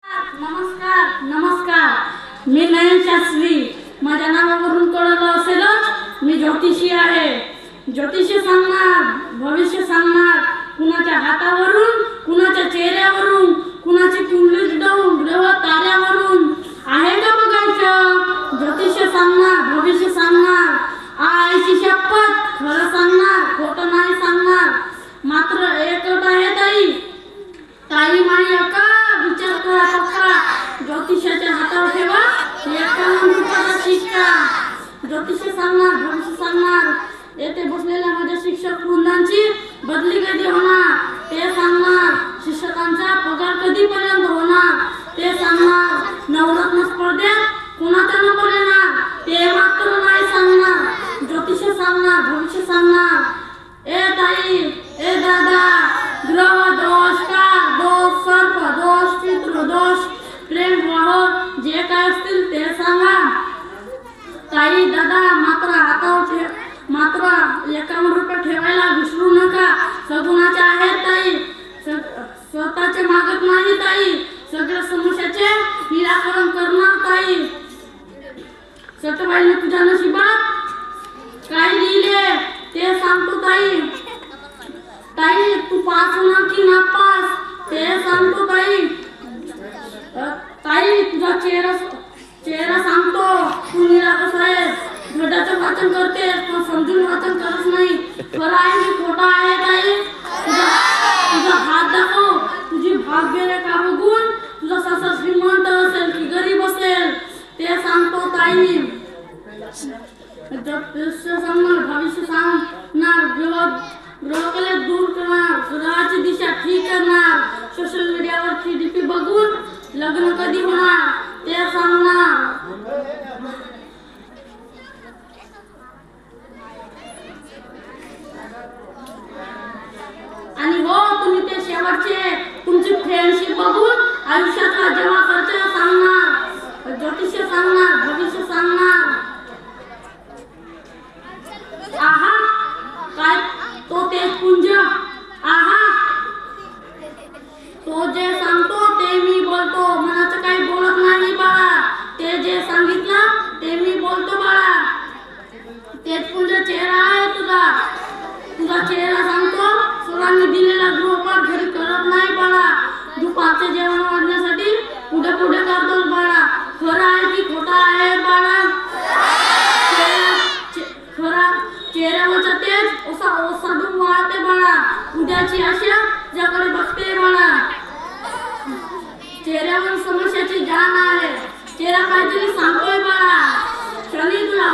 नमस्कार नमस्कार, मी नयन शास्त्री. माझ्या नावावरून कळलं असेलच, मी ज्योतिषी आहे. ज्योतिषी सांगणार, भविष्य सांगणार, कुणाच्या हातावरून, कुणाच्या चेहऱ्यावरून, कुणाची कुंडली ग्रह ताऱ्यावरून आहे का बघायचं. ज्योतिष सांगणार, भविष्य सांगणार, आईची शपथ, खरं सांगणार, खोटं नाही सांगणार. मात्र एकच आहे ताई, ताई माई अका विचार करा पक्का. ज्योतिषाच्या हातावर ठेवा 51 रुपयाचा शिक्का. ज्योतिष सांगणार, भविष्य सांगणार, येथे बसलेल्या माझ्या शिक्षक वृंदांची बदली कधी होणार ते सांगणार. शिक्षकांचा पगार कधीपर्यंत होणार ते सांगणार. नवरत्न स्पर्धेत कुणाचा नंबर येणार ते मात्र नाही सांगणार. ज्योतिष सांगणार, भविष्य सांगणार. ए ताई, ए दादा, ग्रह दोष, काळ दोष, सर्प दोष, पितृ दोष, प्रेम विवाह जे काय असतील ते सांगा. ताई दादा, मात्र हातावर मात्र 51 रुपये ठेवायला विसरू नका. सगुणाचे आहेत ताई, स्वतःचे मागत नाही ताई. सगळ्या समस्याचे निराकरण करणार ताई. सटवाईने तुझ्या नशिबात काय लिहिले ते सांगतो ताई. ताई तू पास होणार की नापास ते सांगतो ताई. ताई तुझा चेहरा सांगतो, तू निरागस आहेस. घटाचं वाचन करतेस पण समजून वाचन करत नाही. खरं आहे की खोटा आहे ताई. तुझा हात दाखव, तुझी भाग्यरेखा बघून तुझा सासर श्रीमंत असेल की गरीब असेल ते सांगतो ताई. सांगणार, भविष्य सांगणार, ग्रहकले दूर करणार, ग्रहाची दिशा ठीक करणार. सोशल मीडियावरची डीपी बघून लग्न कधी होणार ते सांगणार. आणि हो तुम्ही ते शेवटचे तुमची फ्रेंडशिप बघून आयुष्यातला जेव्हा खर्च सांगणार. ज्योतिष सांगणार, भविष्य सांगणार. आहा काय तो तेच पुंज, आहा तो जे सांगतो ते मी बोलतो. मनाचं काही बोलत नाही बाळा. ते जे सांगितलं ते मी बोलतो बाळा. तेच पुंज चेहरा आहे तुझा. तुझा चेहरा सांगतो. सरांनी दिलेला गृहपाठ घरी करत नाही बाळा. दुपारचे जेवण वाढण्यासाठी पुढे पुढे करतो बाळा. खरं आहे की खोटा आहे बाळा. खरा चेहऱ्यावरचा तेज ओसाडून वाळते बाळा. उद्याची आशा ज्याकडे बघते बाळा. चेहऱ्यावर समस्याची जाण आहे. चेहरा काहीतरी सांगतोय बाळा. शनी तुला